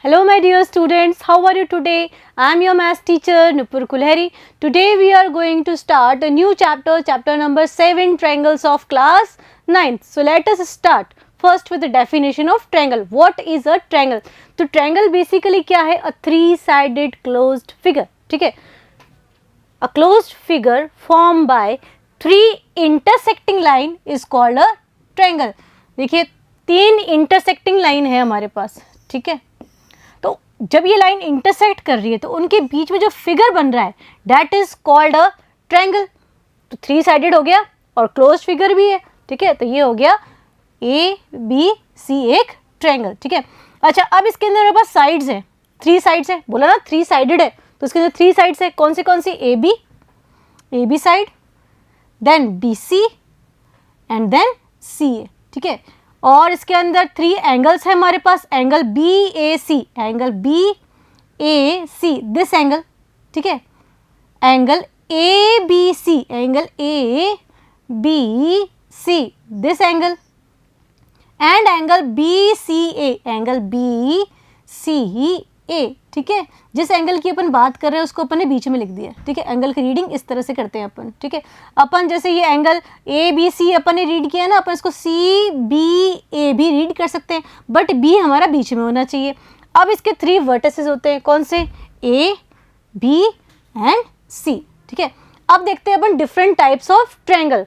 Hello my dear students, how are you today? I am your math teacher Nupur Kulheri. Today we are going to start a new chapter, chapter number 7, triangles of class 9th. So let us start first with the definition of triangle. What is a triangle? तो triangle basically क्या है? A three-sided closed figure. ठीक है? A closed figure formed by three intersecting line is called a triangle. देखिए 3 intersecting line है हमारे पास, ठीक है? तो जब ये लाइन इंटरसेक्ट कर रही है तो उनके बीच में जो फिगर बन रहा है that is called a triangle. तो 3 साइडेड हो गया और क्लोज्ड फिगर भी है, ठीक है? तो ये हो गया ए बी सी एक ट्रायंगल, ठीक है? अच्छा, अब इसके अंदर मेरे पास साइड्स हैं, 3 साइड्स है, बोला ना 3 साइडेड है, तो इसके अंदर 3 साइड्स है. कौन सी A B side, then B C and then C A, ठीक है? और इसके अंदर 3 एंगल्स है हमारे पास, angle B A C, this angle, ठीक है? Angle A B C, this angle, and angle B C A, ठीक है? जिस एंगल की अपन बात कर रहे हैं उसको अपन ने बीच में लिख दिया, ठीक है? एंगल की रीडिंग इस तरह से करते हैं अपन, ठीक है? अपन जैसे ये एंगल ए बी सी अपन ने रीड किया ना, अपन इसको सी बी ए भी रीड कर सकते हैं, बट बी हमारा बीच में होना चाहिए. अब इसके 3 वर्टिसेस होते हैं, कौन से? ए बी एंड सी, ठीक है? अब देखते हैं अपन डिफरेंट टाइप्स ऑफ ट्रायंगल.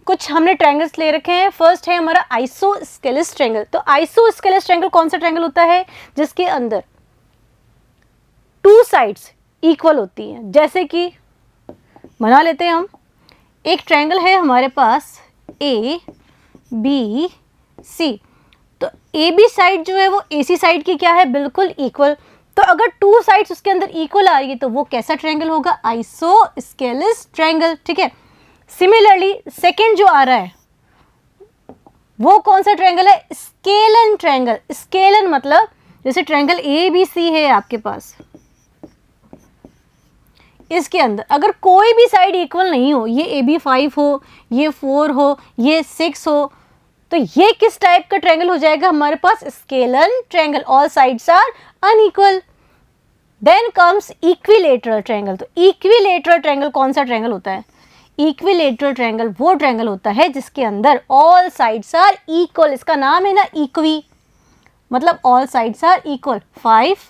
कुछ हमने ट्रायंगल्स ले रखे हैं. फर्स्ट है हमारा आइसोस्केलेस ट्रायंगल. तो आइसोस्केलेस ट्रायंगल कौन सा ट्रायंगल होता है? जिसके अंदर 2 साइड्स इक्वल होती हैं. जैसे कि बना लेते हैं हम, एक ट्रायंगल है हमारे पास ए बी सी. तो ए बी साइड जो है वो ए सी साइड की क्या है? बिल्कुल इक्वल. तो अगर 2 साइड्स उसके अंदर इक्वल आ रही है तो वो कैसा ट्रायंगल होगा? आइसोस्केलेस ट्रायंगल, ठीक है? सिमिलरली सेकेंड जो आ रहा है वो कौन सा ट्रायंगल है? Scalene triangle. स्केलन मतलब जैसे ट्रायंगल ए बी सी है आपके पास, इसके अंदर अगर कोई भी साइड इक्वल नहीं हो, ये ए बी 5 हो, ये 4 हो, ये 6 हो, तो ये किस टाइप का ट्रायंगल हो जाएगा हमारे पास? Scalene triangle. All sides are unequal. Then comes equilateral triangle. तो इक्विलेटरल ट्रायंगल कौन सा ट्रायंगल होता है? इक्विलेटरल ट्रायंगल वो ट्रायंगल होता है जिसके अंदर ऑल साइड्स आर इक्वल. इसका नाम है ना इक्वी, मतलब all sides are equal. 5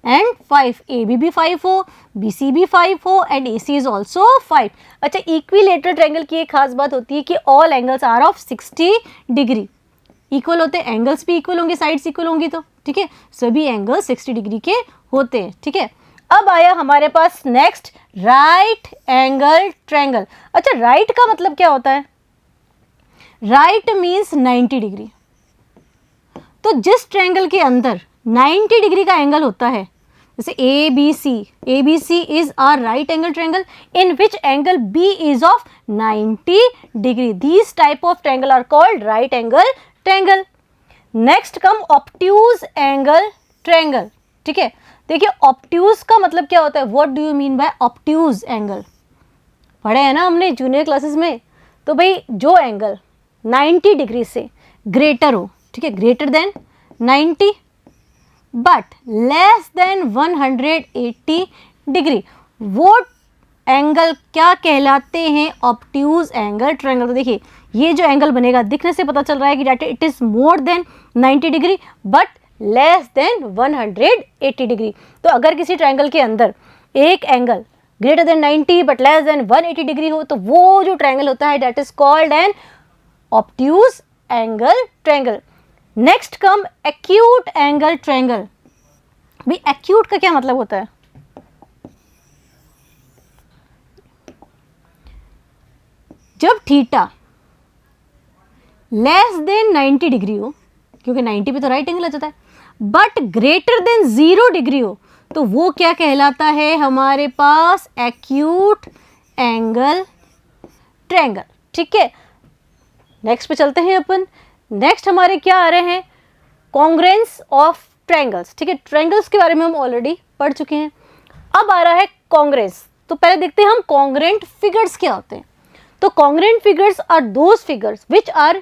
and 5, A B भी 5 हो, बी सी भी 5 हो and A C is also 5. अच्छा, इक्विलेटरल ट्रायंगल की एक खास बात होती है कि all angles are of 60 degree. Equal होते हैं, एंगल्स भी इक्वल होंगे, साइड्स इक्वल होंगी, तो ठीक है सभी एंगल 60 डिग्री के होते हैं, ठीक है? अब आया हमारे पास नेक्स्ट राइट एंगल ट्रायंगल. अच्छा, राइट का मतलब क्या होता है? Right means 90 degree. तो जिस ट्रायंगल के अंदर 90 डिग्री का एंगल होता है, जैसे A B C is a right angle triangle in which angle B is of 90 degree. These type of triangle are called right angle triangle. Next come obtuse angle triangle, ठीक है? देखिए obtuse का मतलब क्या होता है? What do you mean by obtuse angle? पढ़े हैं ना हमने जूनियर क्लासेस में. तो भाई जो एंगल 90 डिग्री से ग्रेटर हो, ठीक है, greater than 90 but less than 180 degree, वो एंगल क्या कहलाते हैं? Obtuse angle triangle. तो देखिए ये जो एंगल बनेगा, दिखने से पता चल रहा है कि that it is more than 90 degree but less than 180 degree. तो अगर किसी ट्रायंगल के अंदर एक angle greater than 90 but less than 180 degree हो तो वो जो ट्रायंगल होता है that is called an obtuse angle triangle. Next come acute angle triangle. भाई एक्यूट का क्या मतलब होता है? जब थीटा लेस देन 90 डिग्री हो, क्योंकि 90 पे तो राइट एंगल आ जाता है, बट ग्रेटर देन 0 डिग्री हो तो वो क्या कहलाता है हमारे पास? एक्यूट एंगल ट्रायंगल, ठीक है? नेक्स्ट पे चलते हैं अपन. नेक्स्ट हमारे क्या आ रहे हैं? कॉन्ग्रुएंस ऑफ ट्रायंगल्स, ठीक है? ट्रायंगल्स के बारे में हम ऑलरेडी पढ़ चुके हैं. अब आ रहा है कॉन्ग्रुएंस. तो पहले देखते हैं हम कॉन्ग्रुएंट फिगर्स क्या होते हैं. तो congruent figures are those figures which are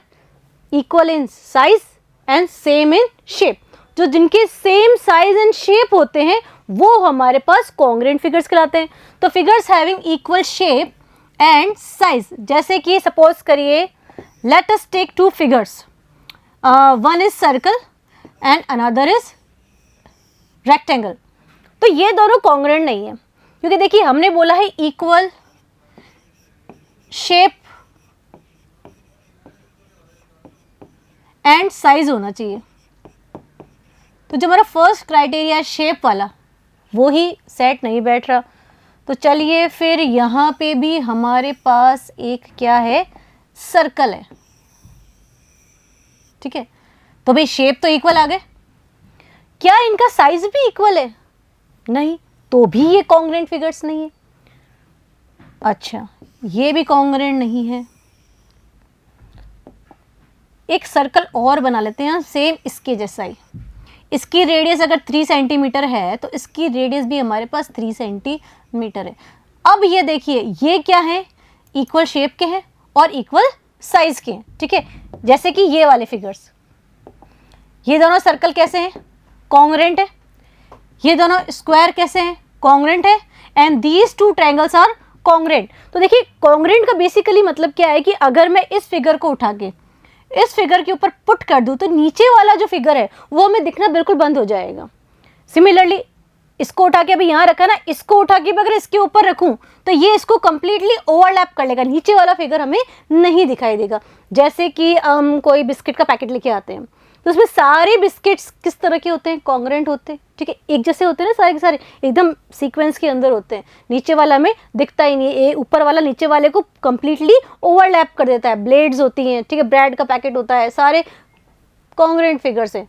equal in size and same in shape. जो जिनके सेम साइज एंड शेप होते हैं वो हमारे पास कॉन्ग्रुएंट फिगर्स कहलाते हैं। तो figures having equal shape and size, जैसे कि सपोज करिए let us take two figures, one is circle and another is rectangle. तो ये दोनों कॉन्ग्रुएंट नहीं है, क्योंकि देखिए हमने बोला है इक्वल शेप एंड साइज होना चाहिए। तो जो हमारा फर्स्ट क्राइटेरिया है शेप वाला, वो ही सेट नहीं बैठ रहा। तो चलिए फिर यहाँ पे भी हमारे पास एक क्या है, सर्कल है, ठीक है। तो भाई शेप तो इक्वल आ गए, क्या इनका साइज भी इक्वल है? नहीं, तो भी ये कॉन्ग्रुएंट फिगर्स नहीं है। अच्छा, ये भी कॉन्ग्रुएंट नहीं है। एक सर्कल और बना लेते हैं सेम इसके जैसा ही। इसकी रेडियस अगर 3 सेंटीमीटर है तो इसकी रेडियस भी हमारे पास 3 सेंटीमीटर है। अब ये देखिए ये क्या है, इक्वल शेप के हैं और इक्वल साइज के हैं, ठीक है। जैसे कि ये वाले फिगर्स, ये दोनों सर्कल कैसे हैं, कॉन्ग्रुएंट है। ये दोनों स्क्वायर कैसे हैं, कॉन्ग्रुएंट है। And these two triangles are congruent. तो देखिए कॉन्ग्रुएंट का बेसिकली मतलब क्या है कि अगर मैं इस फिगर को उठा के इस फिगर के ऊपर पुट कर दूं तो नीचे वाला जो फिगर है वो हमें दिखना बिल्कुल बंद हो जाएगा। सिमिलरली इसको उठा के अभी यहाँ रखा ना, इसको उठा के अगर इसके ऊपर रखूं तो ये इसको कंप्लीटली ओवरलैप कर लेगा, नीचे वाला फिगर हमें नहीं दिखाई देगा। जैसे कि हम कोई बिस्किट का पैकेट लेके आते हैं तो उसमें सारे बिस्किट्स किस तरह के होते हैं, कॉन्ग्रुएंट होते हैं, ठीक है, एक जैसे होते हैं ना, सारे के सारे एकदम सीक्वेंस के अंदर होते हैं। नीचे वाला हमें दिखता ही नहीं है, ऊपर वाला नीचे वाले को कंप्लीटली ओवरलैप कर देता है। ब्लेड्स होती हैं, ठीक है, ब्रेड का पैकेट होता है, सारे कॉन्ग्रुएंट फिगर्स हैं।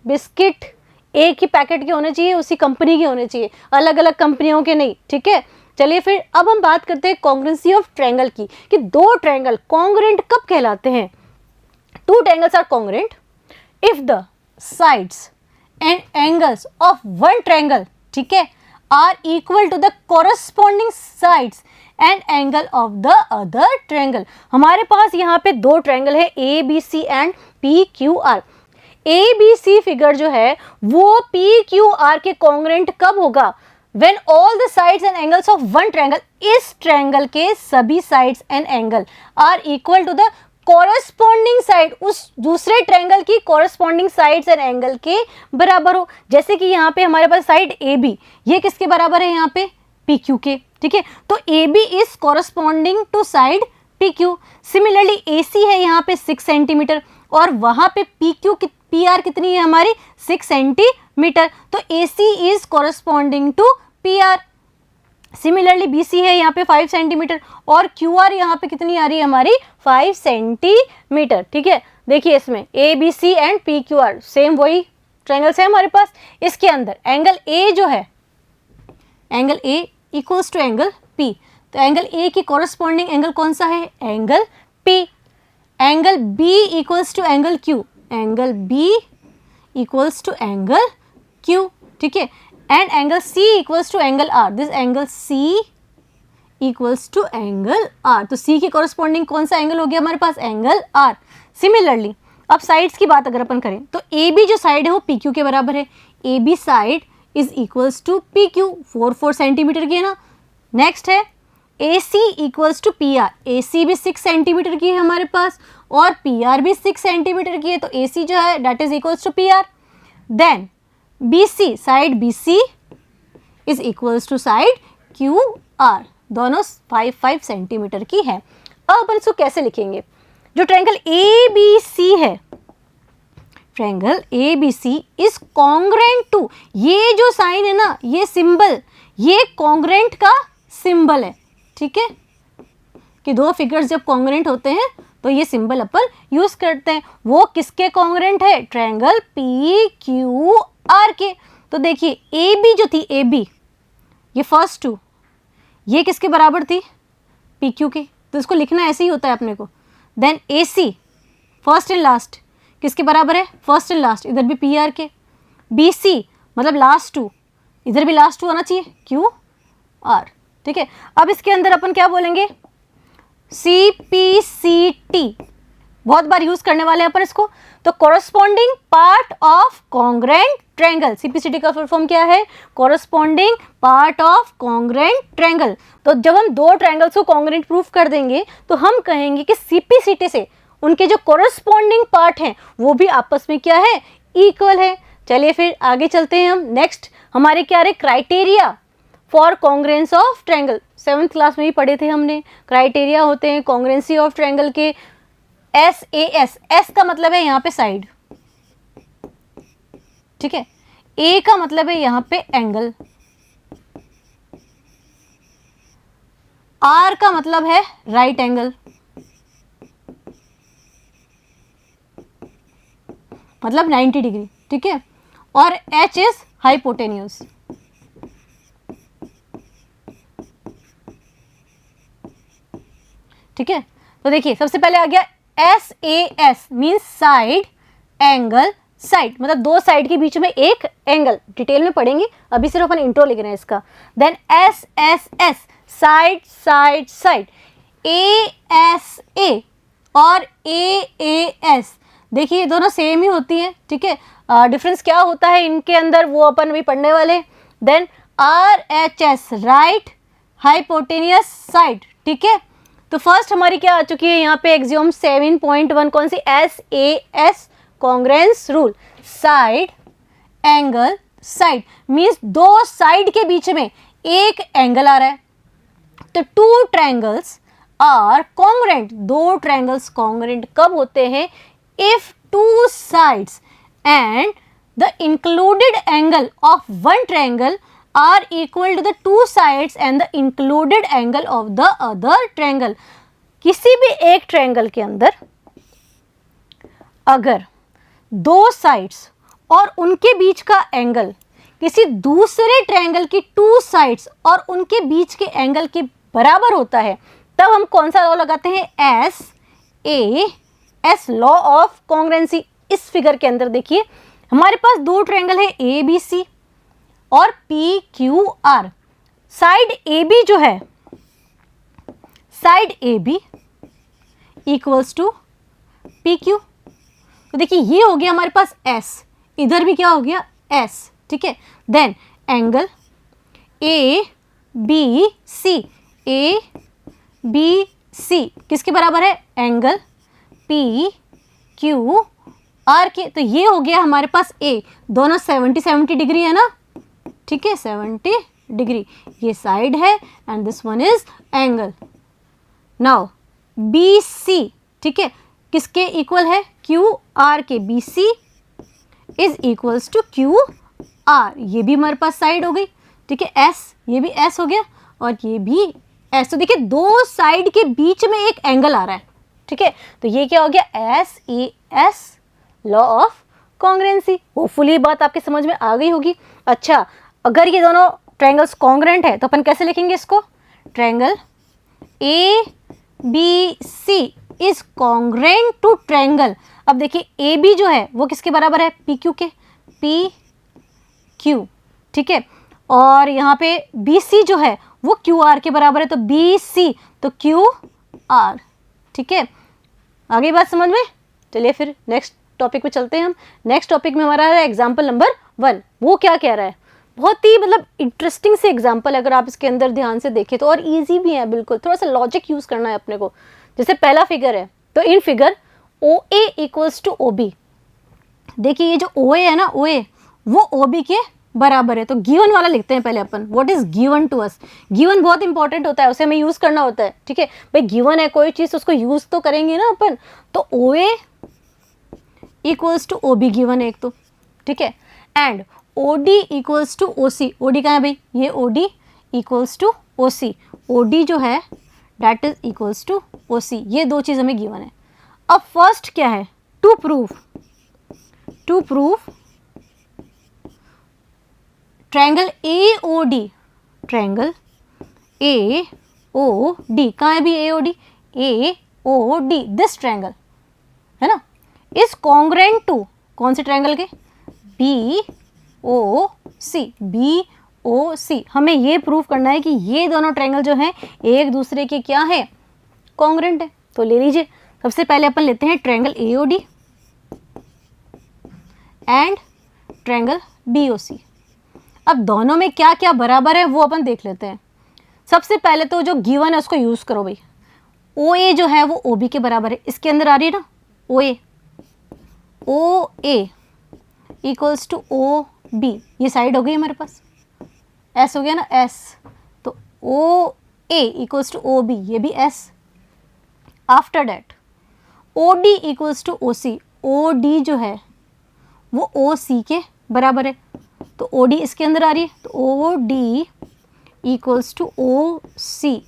बिस्किट एक ही पैकेट के होने चाहिए, उसी कंपनी के होने चाहिए, अलग अलग कंपनियों के नहीं, ठीक है। चलिए फिर अब हम बात करते हैं कॉन्ग्रुएंसी ऑफ ट्रायंगल की, कि दो ट्रायंगल कॉन्ग्रुएंट कब कहलाते हैं। Two triangles are congruent if the sides and angles of one triangle, ठीक है, are equal to the corresponding sides and angle of the other triangle। हमारे पास यहाँ पे दो ट्रायंगल है ABC and PQR। ABC figure जो है वो PQR के कॉन्ग्रुएंट कब होगा, when all the sides and angles of one triangle, इस ट्रायंगल के सभी sides and angle are equal to the corresponding side, उस दूसरे ट्रायंगल की कॉरेस्पॉन्डिंग साइड्स एंड एंगल के बराबर हो। जैसे कि यहाँ पे हमारे पास साइड AB, ये किसके बराबर है, यहाँ पे PQ के, ठीक है। तो AB is corresponding to side PQ। Similarly AC है यहाँ पे 6 सेंटीमीटर और वहाँ पे PR कितनी है हमारी, 6 सेंटीमीटर। तो AC is corresponding to PR। Similarly BC है यहाँ पे 5 सेंटीमीटर और QR यहाँ पे कितनी आ रही है हमारी, 5 सेंटीमीटर, ठीक है। देखिए इसमें ABC एंड PQR सेम वही ट्रायंगल्स है हमारे पास। इसके अंदर एंगल A जो है, angle A equals to angle P। तो एंगल A की कॉरेस्पॉन्डिंग एंगल कौन सा है, angle P। Angle B equals to angle Q, angle B equals to angle Q, ठीक है। and angle C equals to angle R, this angle C equals to angle R। तो C के corresponding कौन सा angle हो गया हमारे पास, एंगल R। सिमिलरली अब साइड्स की बात अगर अपन करें तो AB जो साइड है वो PQ के बराबर है। AB side is equals to PQ, 4 centimetre की है ना। नेक्स्ट है AC equals to PR, AC भी 6 सेंटीमीटर की है हमारे पास और PR भी 6 सेंटीमीटर की है। तो AC जो है that is equals to PR। Then BC, side BC is equals to side QR, दोनों 5 सेंटीमीटर की है। अब अपन इसको कैसे लिखेंगे, जो ट्रायंगल ABC है, triangle ABC is congruent to, ये जो साइन है ना, ये सिंबल, ये कॉन्ग्रुएंट का सिंबल है, ठीक है, कि दो फिगर्स जब कॉन्ग्रुएंट होते हैं तो ये सिंबल अपन यूज करते हैं। वो किसके कॉन्ग्रुएंट है, ट्रायंगल PQR के। तो देखिए AB जो थी, AB ये फर्स्ट टू, ये किसके बराबर थी, PQ के। तो इसको लिखना ऐसे ही होता है अपने को। Then AC first and last किसके बराबर है, फर्स्ट एंड लास्ट, इधर भी PR के। BC मतलब लास्ट टू, इधर भी लास्ट टू आना चाहिए, QR, ठीक है। अब इसके अंदर अपन क्या बोलेंगे, CPCT, बहुत बार यूज करने वाले हैं अपन इसको। तो corresponding part of congruent triangle, CPCT का फुल फॉर्म क्या है, corresponding part of congruent triangle. तो जब हम दो ट्रायंगल्स को कॉन्ग्रेंट प्रूफ कर देंगे तो हम कहेंगे कि सीपीसीटी से उनके जो कोरस्पॉन्डिंग पार्ट हैं वो भी आपस में क्या है, इक्वल है। चलिए फिर आगे चलते हैं हम। नेक्स्ट हमारे क्या रहे, criteria for congruence of triangle. 7th class में ही पढ़े थे हमने, क्राइटेरिया होते हैं कॉन्ग्रेंसी ऑफ ट्रायंगल के SAS। S का मतलब है यहाँ पे साइड, ठीक है। A का मतलब है यहाँ पे एंगल, R का मतलब है राइट एंगल, मतलब 90 डिग्री, ठीक है। और H इज हाइपोटेन्यूज, ठीक है। तो देखिए सबसे पहले आ गया SAS means side angle side, मतलब दो साइड के बीच में एक एंगल, डिटेल में पढ़ेंगे, अभी सिर्फ अपन इंट्रो लिख रहे हैं इसका। Then SSS side side side, ASA और AAS, देखिए ये दोनों सेम ही होती हैं, ठीक है। डिफरेंस क्या होता है इनके अंदर वो अपन अभी पढ़ने वाले। Then RHS right hypotenuse side, ठीक है। तो फर्स्ट हमारी क्या आ चुकी है यहाँ पे एक्सियोम 7.1, कौन सी, SAS congruence rule, side angle side means दो साइड के बीच में एक एंगल आ रहा है। तो टू ट्रायंगल्स आर कॉन्ग्रेंट, दो ट्रायंगल्स कॉन्ग्रेंट कब होते हैं, if two sides and the included angle of one triangle are equal to the two sides and the included angle of the other triangle। किसी भी एक ट्रायंगल के अंदर अगर दो साइड्स और उनके बीच का एंगल किसी दूसरे ट्रायंगल की टू साइड्स और उनके बीच के एंगल के बराबर होता है, तब हम कौन सा लॉ लगाते हैं, SAS लॉ ऑफ कॉन्ग्रेंसी। इस फिगर के अंदर देखिए हमारे पास दो ट्रायंगल है ABC और PQR। साइड AB जो है, side AB equals to PQ। तो देखिए ये हो गया हमारे पास S, इधर भी क्या हो गया S, ठीक है। देन एंगल ABC, ABC किसके बराबर है, एंगल PQR के। तो ये हो गया हमारे पास A, दोनों 70 डिग्री है ना, ठीक है, 70 डिग्री, ये साइड है and this one is angle. Now BC, ठीक है, किसके इक्वल है, QR के, BC is equals to QR, ये भी हमारे पास साइड हो गई, ठीक है। S, ये भी S हो गया और ये भी S। तो देखिए दो साइड के बीच में एक एंगल आ रहा है, ठीक है। तो ये क्या हो गया, SAS लॉ ऑफ कॉन्ग्रेंसी। होपफुली बात आपके समझ में आ गई होगी। अच्छा, अगर ये दोनों ट्रायंगल्स कॉन्ग्रेंट है तो अपन कैसे लिखेंगे इसको, triangle ABC is congruent to triangle. अब देखिए AB जो है वो किसके बराबर है, PQ के, PQ, ठीक है। और यहाँ पे BC जो है वो QR के बराबर है, तो BC तो QR, ठीक है। आगे बात समझ में। चलिए फिर नेक्स्ट टॉपिक पे चलते हैं हम। नेक्स्ट टॉपिक में हमारा है एग्जाम्पल नंबर 1। वो क्या कह रहा है, बहुत ही मतलब इंटरेस्टिंग से एग्जाम्पल है, अगर आप इसके अंदर ध्यान से देखें तो, और इजी भी है बिल्कुल, थोड़ा सा लॉजिक यूज करना है अपने को। जैसे पहला फिगर है, तो in figure OA equals to OB, देखिए ये जो OA है ना, OA वो OB के बराबर है। तो गिवन वाला लिखते हैं पहले अपन, what is given to us. Given बहुत इंपॉर्टेंट होता है, उसे हमें यूज करना होता है, ठीक है भाई। गिवन है कोई चीज, उसको यूज तो करेंगे ना अपन। तो OA equals to OB given है एक तो, ठीक है। And OD equals to OC, OD कहाँ है भाई, ये OD equals to OC, OD जो है that is equals to OC, ये दो चीज हमें गिवन है। अब फर्स्ट क्या है, to prove triangle AOD, triangle AOD कहाँ है भी, AOD दिस ट्रायंगल है ना, इज कॉन्ग्रेंट टू कौन से ट्रायंगल के, BOC। हमें ये प्रूव करना है कि ये दोनों ट्रायंगल जो हैं एक दूसरे के क्या है, कॉन्ग्रेंट है। तो ले लीजिए, सबसे पहले अपन लेते हैं triangle AOD, and triangle BOC। अब दोनों में क्या क्या बराबर है वो अपन देख लेते हैं। सबसे पहले तो जो गिवन है उसको यूज़ करो भाई। OA जो है वो OB के बराबर है, इसके अंदर आ रही है ना OA इक्वल्स टू OB, ये साइड हो गई हमारे पास, S हो गया ना S, तो OA इक्वल्स टू OB, ये भी S। After that OD equals to OC, OD जो है वो OC के बराबर है, तो OD इसके अंदर आ रही है, तो OD equals to OC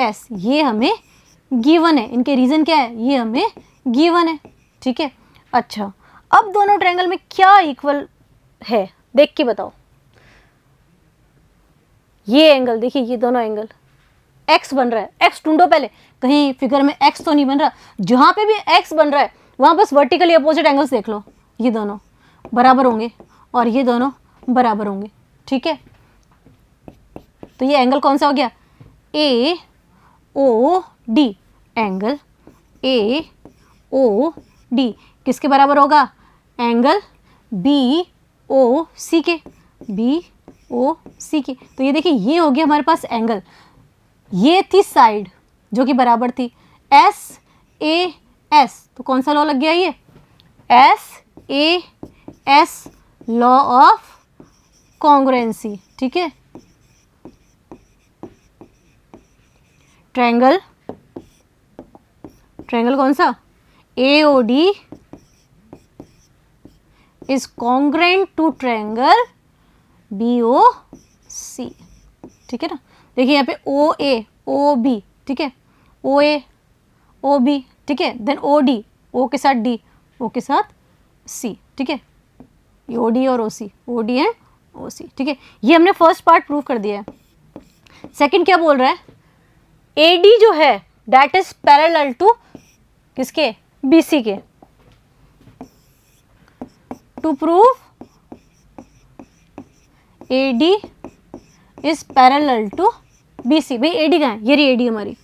S, ये हमें गिवन है। इनके रीज़न क्या है, ये हमें गिवन है, ठीक है। अच्छा, अब दोनों ट्रायंगल में क्या इक्वल है देख के बताओ। ये एंगल देखिए, ये दोनों एंगल x बन रहा है, x ढूंढो पहले, कहीं फिगर में x तो नहीं बन रहा। जहाँ पे भी x बन रहा है वहाँ बस वर्टिकली अपोजिट एंगल्स देख लो, ये दोनों बराबर होंगे और ये दोनों बराबर होंगे, ठीक है। तो ये एंगल कौन सा हो गया, AOD, एंगल AOD किसके बराबर होगा, एंगल BOC के, BOC के। तो ये देखिए, ये हो गया हमारे पास एंगल, ये थी साइड जो कि बराबर थी SAS, तो कौन सा लॉ लग गया, ये SAS, लॉ ऑफ कॉन्ग्रुएंसी, ठीक है। ट्रायंगल कौन सा, AOD is congruent to triangle BOC, ठीक है ना। देखिए यहाँ पे OA OB, ठीक है, OA OB, ठीक है, देन OD, O के साथ D, O के साथ C, ठीक है, ये OD और OC, OD एंड OC, ठीक है। ये हमने फर्स्ट पार्ट प्रूव कर दिया है। सेकंड क्या बोल रहा है, AD जो है दैट इज पैरेलल टू किसके, BC के। To prove AD is parallel to BC, भाई AD कहाँ है, ये रही AD हमारी,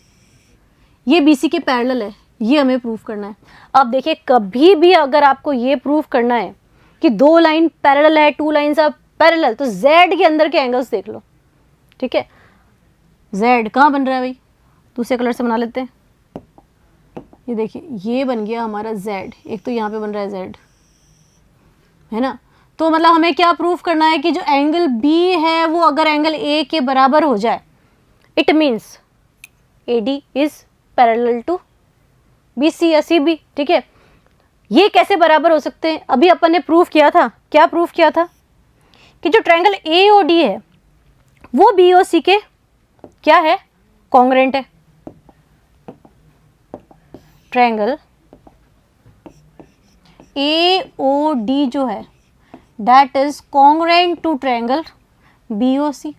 ये BC के पैरेलल है, ये हमें प्रूव करना है। अब देखिए, कभी भी अगर आपको ये प्रूव करना है कि दो लाइन पैरेलल है, टू लाइंस आर पैरेलल, तो Z के अंदर के एंगल्स देख लो, ठीक है। Z कहाँ बन रहा है भाई, दूसरे कलर से बना लेते हैं। ये देखिए, ये बन गया हमारा Z, एक तो यहाँ पे बन रहा है Z, है ना। तो मतलब हमें क्या प्रूफ करना है कि जो एंगल B है वो अगर एंगल A के बराबर हो जाए, it means AD is parallel to BC या CB, ठीक है। ये कैसे बराबर हो सकते हैं, अभी अपन ने प्रूफ किया था, क्या प्रूफ किया था कि जो ट्रायंगल AOD है वो BOC के क्या है, कॉन्ग्रुएंट है। ट्रायंगल AOD जो है that is congruent to triangle BOC।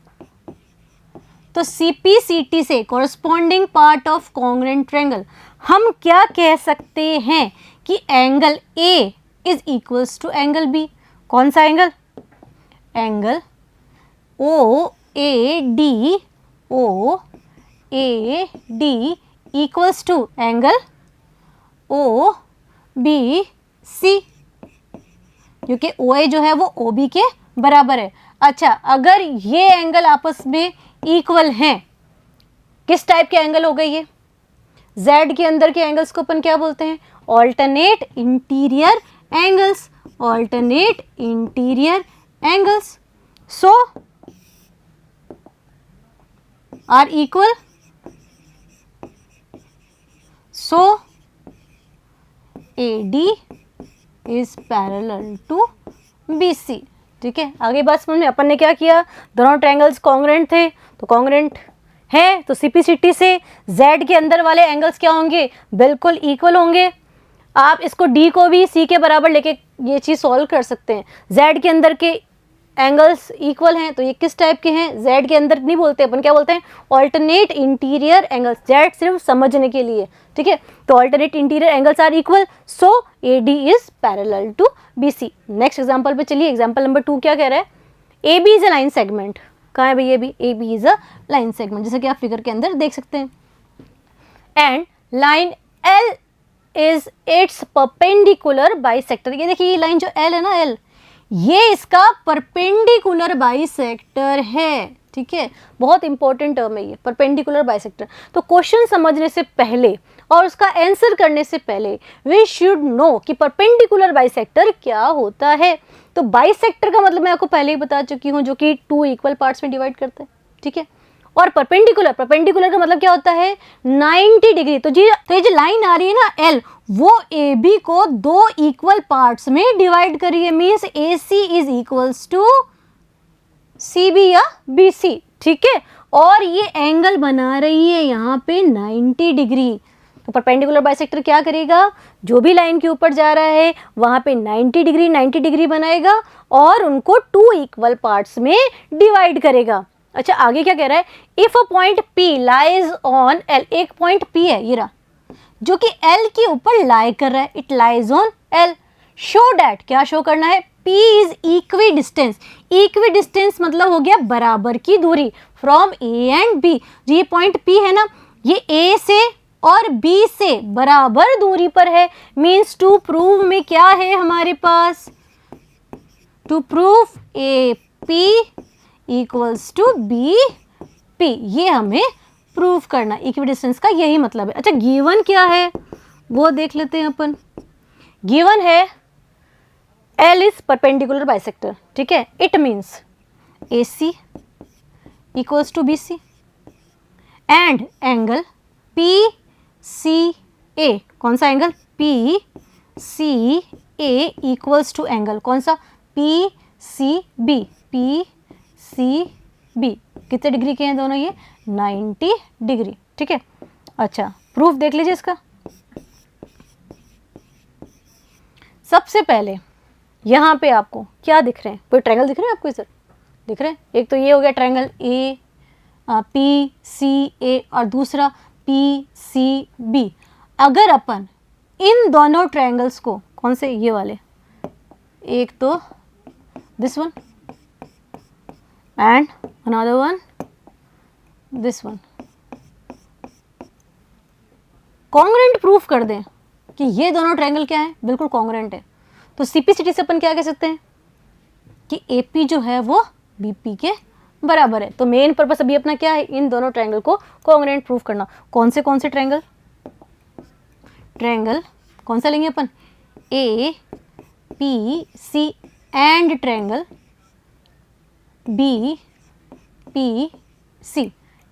तो CPCT से corresponding part of congruent triangle हम क्या कह सकते हैं कि angle A is equals to angle B। कौन सा angle, angle OAD, OAD equals to angle OBC, क्योंकि OA जो है वो OB के बराबर है। अच्छा, अगर ये एंगल आपस में इक्वल हैं, किस टाइप के एंगल हो गए ये, Z के अंदर के एंगल्स को अपन क्या बोलते हैं, alternate interior angles, alternate interior angles. So are equal, so AD is parallel to BC, ठीक है। आगे बात समझ में, अपन ने क्या किया, दोनों ट्रायंगल्स कॉन्ग्रुएंट थे, तो कॉन्ग्रुएंट है तो CPCT से Z के अंदर वाले एंगल्स क्या होंगे, बिल्कुल इक्वल होंगे। आप इसको D को भी C के बराबर लेके ये चीज़ सॉल्व कर सकते हैं। Z के अंदर के एंगल्स इक्वल हैं, तो ये किस टाइप के हैं, Z के अंदर नहीं बोलते अपन, क्या बोलते हैं, ऑल्टरनेट इंटीरियर एंगल्स। Z सिर्फ समझने के लिए, ठीक है। तो alternate interior angles are equal, so AD is parallel to BC। Next example पे चलिए, एग्जांपल नंबर 2 क्या कह रहा है, AB is a line segment. कहाँ है भाई AB is a line segment, जैसे कि आप फिगर के अंदर देख सकते हैं। And line L is it's perpendicular bisector. ये देखिए, ये लाइन जो L है ना, L, ये इसका परपेंडिकुलर बाइसेक्टर है, ठीक है, बहुत इंपॉर्टेंट टर्म है ये परपेंडिकुलर बाइसेक्टर। तो क्वेश्चन समझने से पहले और उसका आंसर करने से पहले वी शुड नो कि परपेंडिकुलर बाइसेक्टर क्या होता है। तो बाइसेक्टर का मतलब मैं आपको पहले ही बता चुकी हूँ, जो कि 2 इक्वल पार्ट्स में डिवाइड करते हैं, ठीक है। और परपेंडिकुलर का मतलब क्या होता है 90 डिग्री। तो ये जो लाइन आ रही है ना एल, वो ए बी को 2 इक्वल पार्ट्स में डिवाइड कर रही है, means A C is equals to C B या बी सी, ठीक है। और ये एंगल बना रही है यहाँ पे 90 डिग्री। तो परपेंडिकुलर बाइसेक्टर क्या करेगा, जो भी लाइन के ऊपर जा रहा है वहाँ पे 90 डिग्री बनाएगा और उनको 2 इक्वल पार्ट्स में डिवाइड करेगा। अच्छा, आगे क्या कह रहा है, if a point P lies on L, एक पॉइंट P है ये रहा, जो कि L के ऊपर लाई कर रहा है, it lies on L, show that, क्या शो करना है, P is equi distance. Equi distance मतलब हो गया बराबर की दूरी फ्रॉम A एंड B। जो ये पॉइंट P है ना, ये A से और B से बराबर दूरी पर है, मीन्स टू प्रूव में क्या है हमारे पास, to prove AP equals to BP, ये हमें प्रूव करना, इक्विडिस्टेंस का यही मतलब है। अच्छा, गिवन क्या है वो देख लेते हैं अपन। गिवन है L इज परपेंडिकुलर बाइसेक्टर, ठीक है। It means AC equals to BC and angle PCA, कौन सा angle, PCA equals to angle कौन सा, PCB। PCB कितने डिग्री के हैं दोनों, ये 90 डिग्री, ठीक है। अच्छा, प्रूफ देख लीजिए इसका। सबसे पहले यहाँ पे आपको क्या दिख रहे हैं, कोई ट्रायंगल दिख रहे हैं आपको इधर, दिख रहे हैं, एक तो ये हो गया ट्रायंगल PCA और दूसरा PCB। अगर अपन इन दोनों ट्रायंगल्स को, कौन से, ये वाले, एक तो this one and another one this one, congruent proof कर दें कि ये दोनों ट्रायंगल क्या है, बिल्कुल कॉन्ग्रेंट है। तो सीपीसीटी से अपन क्या कह सकते हैं कि एपी जो है वो बीपी के बराबर है। तो मेन पर्पस अभी अपना क्या है, इन दोनों ट्रायंगल को कॉन्ग्रेंट प्रूफ करना। कौन से ट्रायंगल, कौन सा लेंगे अपन, A P C and triangle BPC।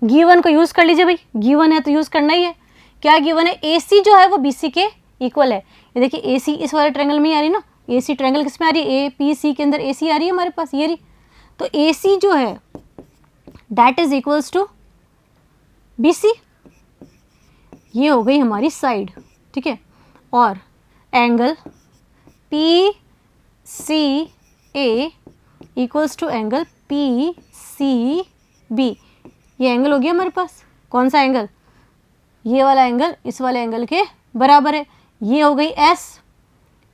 Given को यूज कर लीजिए भाई, गिवन है तो यूज करना ही है। क्या गिवन है, AC जो है वो BC के इक्वल है। ये देखिए AC इस वाले ट्रायंगल में ही आ रही ना, AC ट्रायंगल किस में आ रही है, APC के अंदर AC आ रही है हमारे पास, ये रही। तो AC जो है that is equals to BC, ये हो गई हमारी साइड, ठीक है। और angle PCA equals to angle PCB, ये एंगल हो गया हमारे पास, कौन सा एंगल, ये वाला एंगल इस वाले एंगल के बराबर है। ये हो गई S,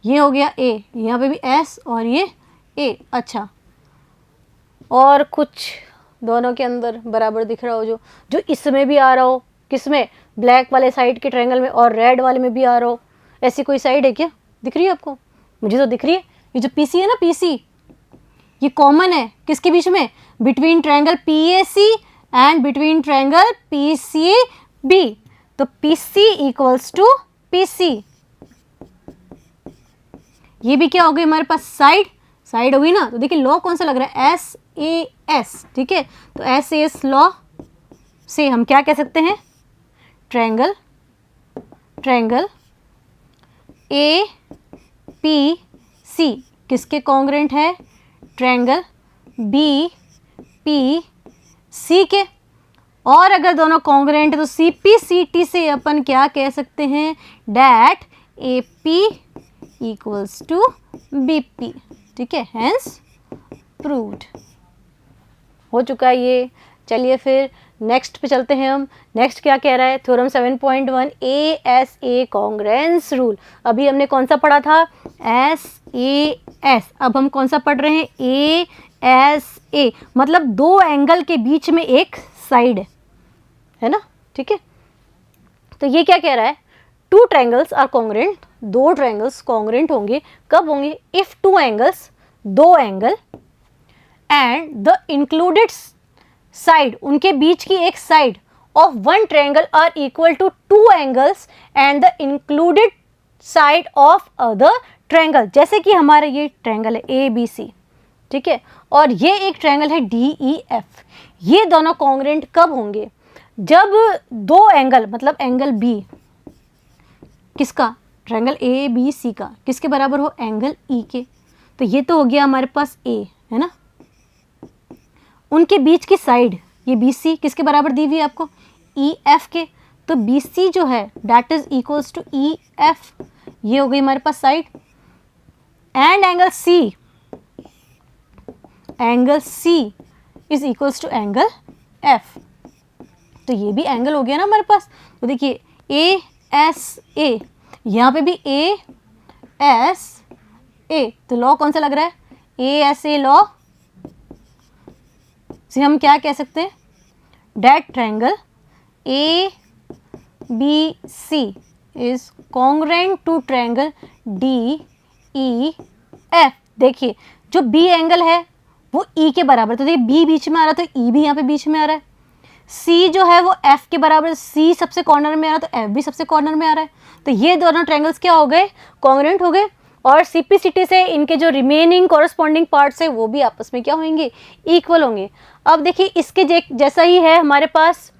ये हो गया A, यहाँ पे भी S और ये A। अच्छा, और कुछ दोनों के अंदर बराबर दिख रहा हो, जो इसमें भी आ रहा हो, किसमें, ब्लैक वाले साइड के ट्रायंगल में और रेड वाले में भी आ रहा हो, ऐसी कोई साइड है क्या, दिख रही है आपको, मुझे तो दिख रही है। ये जो PC है ना, PC ये कॉमन है किसके बीच में, between triangle PAC and between triangle PCB। तो PC इक्वल्स टू PC, ये भी क्या हो गई हमारे पास, साइड हो गई ना। तो देखिए लॉ कौन सा लग रहा है, SAS, ठीक है। तो SAS लॉ से हम क्या कह सकते हैं, ट्रायंगल APC किसके कॉन्ग्रेंट है, ट्रायंगल BPC के। और अगर दोनों कॉन्ग्रेंट है तो CPCT से अपन क्या कह सकते हैं, that AP equals to BP, ठीक है। हेंस प्रूव्ड, हो चुका है ये। चलिए फिर नेक्स्ट पे चलते हैं हम। नेक्स्ट क्या कह रहा है, थ्योरम 7.1 ASA कॉन्ग्रेंस रूल। अभी हमने कौन सा पढ़ा था, SAS, अब हम कौन सा पढ़ रहे हैं, ASA, मतलब दो एंगल के बीच में एक साइड है ना, ठीक है। तो ये क्या कह रहा है, 2 triangles are congruent, 2 triangles congruent होंगे, कब होंगे, इफ 2 एंगल्स दो angle and the included side, उनके बीच की एक side of one triangle are equal to two angles and the included side of other triangle. जैसे कि हमारा ये ट्रायंगल है ए बी सी, ठीक है, और ये एक ट्रायंगल है डी ई एफ। ये दोनों कॉन्ग्रुएंट कब होंगे? जब दो एंगल, मतलब एंगल बी किसका, ट्रायंगल ए बी सी का, किसके बराबर हो, एंगल ई के। तो ये तो हो गया हमारे पास ए, है ना। उनके बीच की साइड ये बी सी किसके बराबर दी हुई है आपको, ई एफ के। तो बी सी जो है that is equals to E F, ये हो गई हमारे पास side. And angle C is equals to angle F. तो ये भी एंगल हो गया ना हमारे पास। तो देखिए ए एस ए, यहाँ पे भी ए एस ए, तो लॉ कौन सा लग रहा है, ए एस ए लॉ से हम क्या कह सकते हैं, that triangle A B C is congruent to triangle D E F. देखिए जो बी एंगल है वो ई के बराबर, तो देखिए बी बीच में आ रहा है तो ई भी यहाँ पे बीच में आ रहा है। सी जो है वो एफ के बराबर, सी सबसे कॉर्नर में आ रहा है तो एफ भी सबसे कॉर्नर में आ रहा है। तो ये दोनों ट्रायंगल्स क्या हो गए, कॉन्ग्रुएंट हो गए। और सीपीसीटी से इनके जो रिमेनिंग कॉरस्पॉन्डिंग पार्ट्स है वो भी आपस में क्या होंगे, इक्वल होंगे। अब देखिए इसके जैसा ही है हमारे पास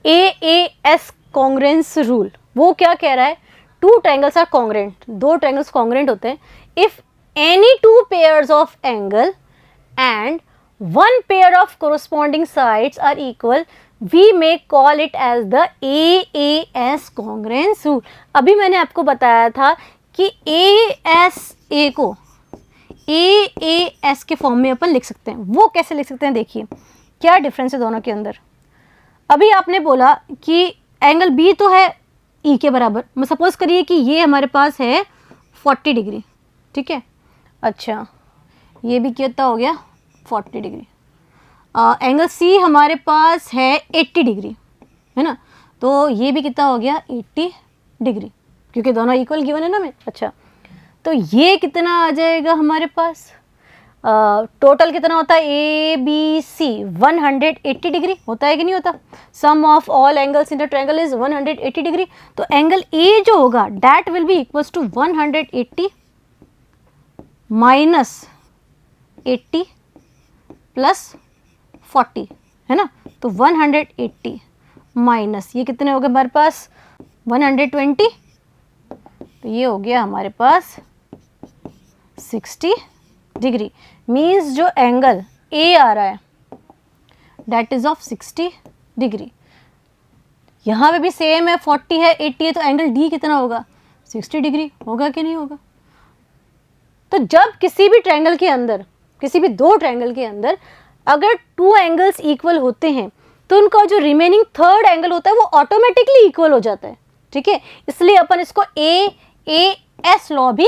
AAS कॉन्ग्रुएंस रूल। वो क्या कह रहा है, टू ट्रायंगल्स आर कॉन्ग्रुएंट, दो ट्रायंगल्स कॉन्ग्रुएंट होते हैं if any two pairs of angle and one pair of corresponding sides are equal, we may call it as the AAS congruence rule. अभी मैंने आपको बताया था कि ASA को AAS के फॉर्म में अपन लिख सकते हैं। वो कैसे लिख सकते हैं, देखिए क्या डिफरेंस है दोनों के अंदर। अभी आपने बोला कि एंगल बी तो है ई के बराबर, मैं सपोज करिए कि ये हमारे पास है 40 डिग्री, ठीक है। अच्छा ये भी कितना हो गया 40 डिग्री। एंगल सी हमारे पास है 80 डिग्री, है ना। तो ये भी कितना हो गया 80 डिग्री, क्योंकि दोनों इक्वल गिवन है ना में। अच्छा तो ये कितना आ जाएगा हमारे पास, टोटल कितना होता है ए बी सी 180 डिग्री होता है कि नहीं होता। Sum of all angles in the triangle is 180 degree. तो एंगल ए जो होगा that will be equals to 180 minus 80 plus 40, है ना। तो 180 माइनस ये कितने हो गए हमारे पास 120, तो ये हो गया हमारे पास 60 डिग्री। मीन्स जो एंगल ए आ रहा है दैट इज ऑफ 60 डिग्री। यहाँ पे भी सेम है, 40 है 80 है, तो एंगल डी कितना होगा 60 डिग्री होगा कि नहीं होगा। तो जब किसी भी ट्रायंगल के अंदर, किसी भी दो ट्रायंगल के अंदर अगर टू एंगल्स इक्वल होते हैं तो उनका जो रिमेनिंग थर्ड एंगल होता है वो ऑटोमेटिकली इक्वल हो जाता है, ठीक है। इसलिए अपन इसको AAS लॉ भी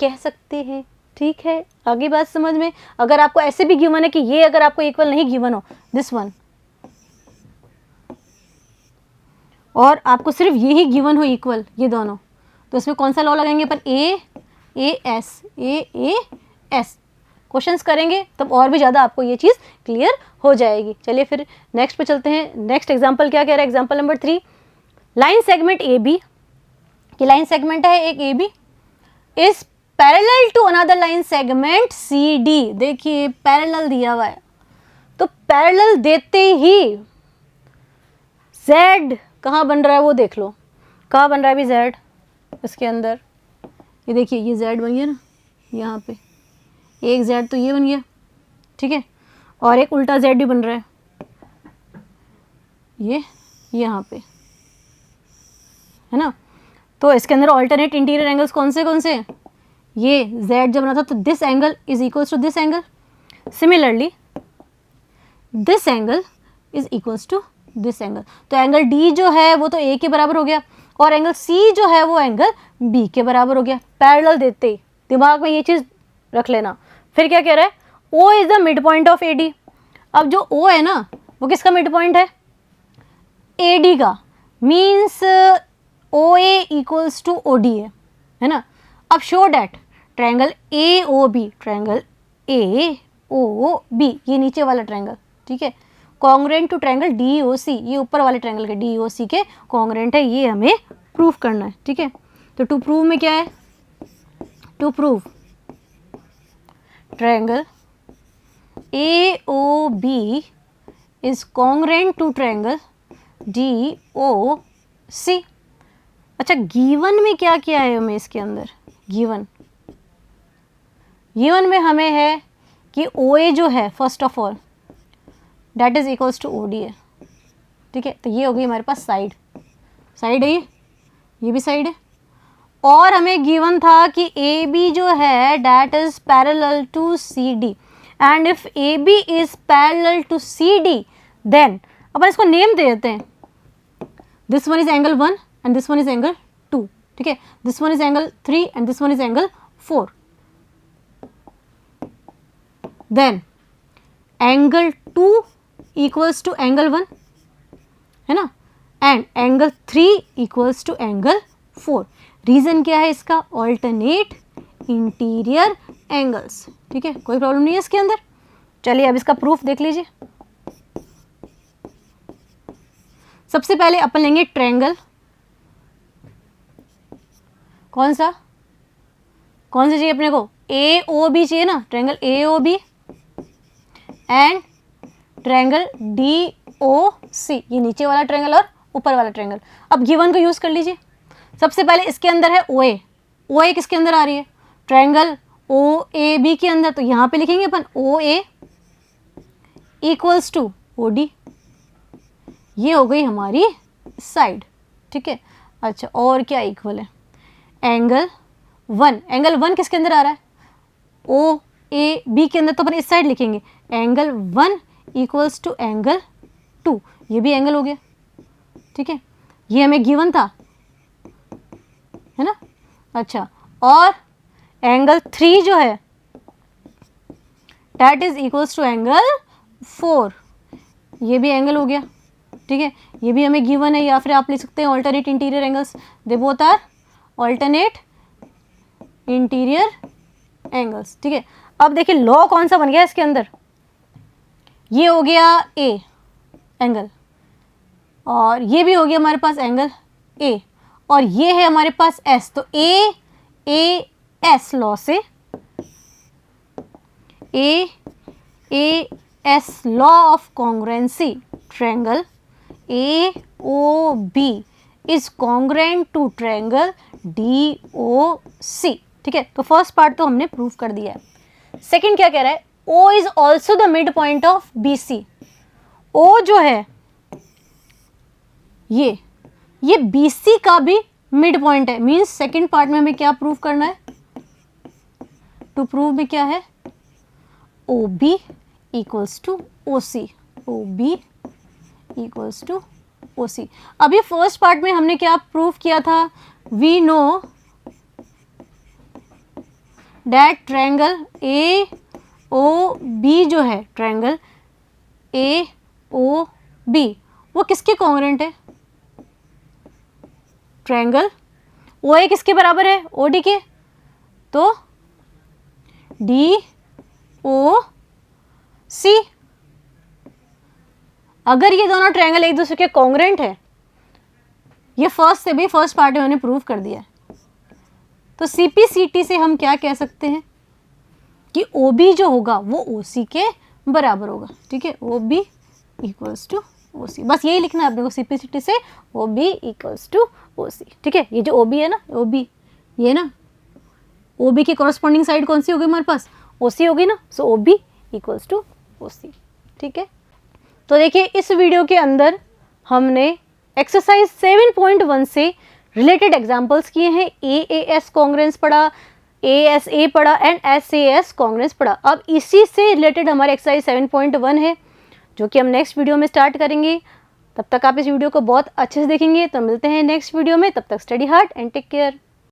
कह सकते हैं, ठीक है। आगे बात समझ में। अगर आपको ऐसे भी गिवन है कि ये अगर आपको इक्वल नहीं गिवन हो दिस वन, और आपको सिर्फ ये ही गिवन हो इक्वल ये दोनों, तो इसमें कौन सा लॉ लगाएंगे अपन, AAS क्वेश्चंस करेंगे तब और भी ज़्यादा आपको ये चीज़ क्लियर हो जाएगी। चलिए फिर नेक्स्ट पे चलते हैं। नेक्स्ट एग्जांपल क्या कह रहा है, example number 3, line segment AB की लाइन सेगमेंट है एक AB is parallel to another line segment CD। देखिए पैरेलल दिया हुआ है, तो पैरेलल देते ही Z कहाँ बन रहा है वो देख लो, कहाँ बन रहा है अभी Z इसके अंदर। ये देखिए ये Z बन गया ना, यहाँ पे एक Z तो ये बन गया, ठीक है, और एक उल्टा Z भी बन रहा है ये यहाँ पे, है ना। तो इसके अंदर ऑल्टरनेट इंटीरियर एंगल्स कौन से, ये Z जब बना था तो this angle is equals to this angle, similarly this angle is equals to this angle. तो एंगल D जो है वो तो A के बराबर हो गया और एंगल C जो है वो एंगल B के बराबर हो गया। पैरेलल देते ही दिमाग में ये चीज़ रख लेना। फिर क्या कह रहा है, O is the mid point of AD। अब जो O है ना वो किसका मिड पॉइंट है, AD का, means OA equals to OD है ना। अब show that triangle AOB, triangle AOB ये नीचे वाला ट्रायंगल, ठीक है, कॉन्ग्रेंट टू ट्रायंगल DOC, ये ऊपर वाले ट्रायंगल के DOC के कॉन्ग्रेंट है, ये हमें प्रूफ करना है, ठीक है। तो टू प्रूव में क्या है, to prove triangle AOB is congruent to triangle DOC। अच्छा, गिवन में क्या किया है हमें इसके अंदर, गिवन में हमें है कि OA जो है first of all that is equals to OD है, ठीक है। तो ये हो गई हमारे पास साइड है, ये भी साइड है। और हमें गिवन था कि AB जो है that is parallel to CD, and if AB is parallel to CD then अपन इसको नेम दे देते हैं, this one is angle 1 and this one is angle 2, ठीक है, this one is angle 3 and this one is angle 4। Then angle 2 equals to angle 1, है ना, and angle 3 equals to angle 4। Reason क्या है इसका, ऑल्टरनेट इंटीरियर एंगल्स, ठीक है, कोई प्रॉब्लम नहीं है इसके अंदर। चलिए अब इसका प्रूफ देख लीजिए। सबसे पहले अपन लेंगे ट्रायंगल, कौन सा चाहिए अपने को, AOB चाहिए ना, triangle AOB and triangle DOC, ये नीचे वाला ट्रायंगल और ऊपर वाला ट्रायंगल। अब गिवन को यूज कर लीजिए। सबसे पहले इसके अंदर है OA किसके अंदर आ रही है, ट्रायंगल OAB के अंदर, तो यहाँ पे लिखेंगे अपन OA इक्वल्स टू OD, ये हो गई हमारी साइड, ठीक है। अच्छा, और क्या इक्वल है, एंगल 1 किसके अंदर आ रहा है, OAB के अंदर, तो अपन इस साइड लिखेंगे एंगल 1 इक्वल्स टू एंगल 2, ये भी एंगल हो गया, ठीक है, ये हमें गिवन था, है ना। अच्छा, और एंगल 3 जो है that is equals to angle 4, ये भी एंगल हो गया, ठीक है, ये भी हमें गिवन है, या फिर आप लिख सकते हैं alternate interior angles, they both are alternate interior angles, ठीक है। अब देखिए लॉ कौन सा बन गया इसके अंदर, ये हो गया A एंगल, और ये भी हो गया हमारे पास एंगल A, और ये है हमारे पास S, तो AS लॉ से AS law of congruency triangle AOB is congruent to triangle DOC, ठीक है। तो फर्स्ट पार्ट तो हमने प्रूव कर दिया है। सेकंड क्या कह रहा है, O is also the mid point of BC। O जो है ये BC का भी मिड पॉइंट है, मीन्स सेकंड पार्ट में हमें क्या प्रूव करना है, टू प्रूव में क्या है, OB equals to OC, OB equals to OC। अभी फर्स्ट पार्ट में हमने क्या प्रूव किया था, we know that triangle AOB जो है, ट्रायंगल AOB वो किसके कॉन्ग्रुएंट है, ट्रायंगल OA किसके बराबर है, OD के, तो DOC। अगर ये दोनों ट्रायंगल एक दूसरे के कॉन्ग्रुएंट है, ये फर्स्ट पार्ट में हमने प्रूव कर दिया है, तो CPCT से हम क्या कह सकते हैं कि OB जो होगा वो OC के बराबर होगा, ठीक है, OB इक्वल्स टू OC, बस यही लिखना है अपने को CPCT से, OB इक्वल्स टू OC, ठीक है। ये जो OB है ना, OB ये ना, OB की कॉरस्पॉन्डिंग साइड कौन सी होगी हमारे पास, OC होगी ना, सो OB इक्वल्स टू OC, ठीक है। तो देखिए इस वीडियो के अंदर हमने एक्सरसाइज 7.1 से रिलेटेड एग्जाम्पल्स किए हैं, AAS कॉन्ग्रुएंस पढ़ा, ASA पढ़ा एंड SAS कॉन्ग्रुएंस पढ़ा। अब इसी से रिलेटेड हमारे एक्सरसाइज 7.1 है जो कि हम नेक्स्ट वीडियो में स्टार्ट करेंगे। तब तक आप इस वीडियो को बहुत अच्छे से देखेंगे। तो मिलते हैं नेक्स्ट वीडियो में, तब तक study hard and take care.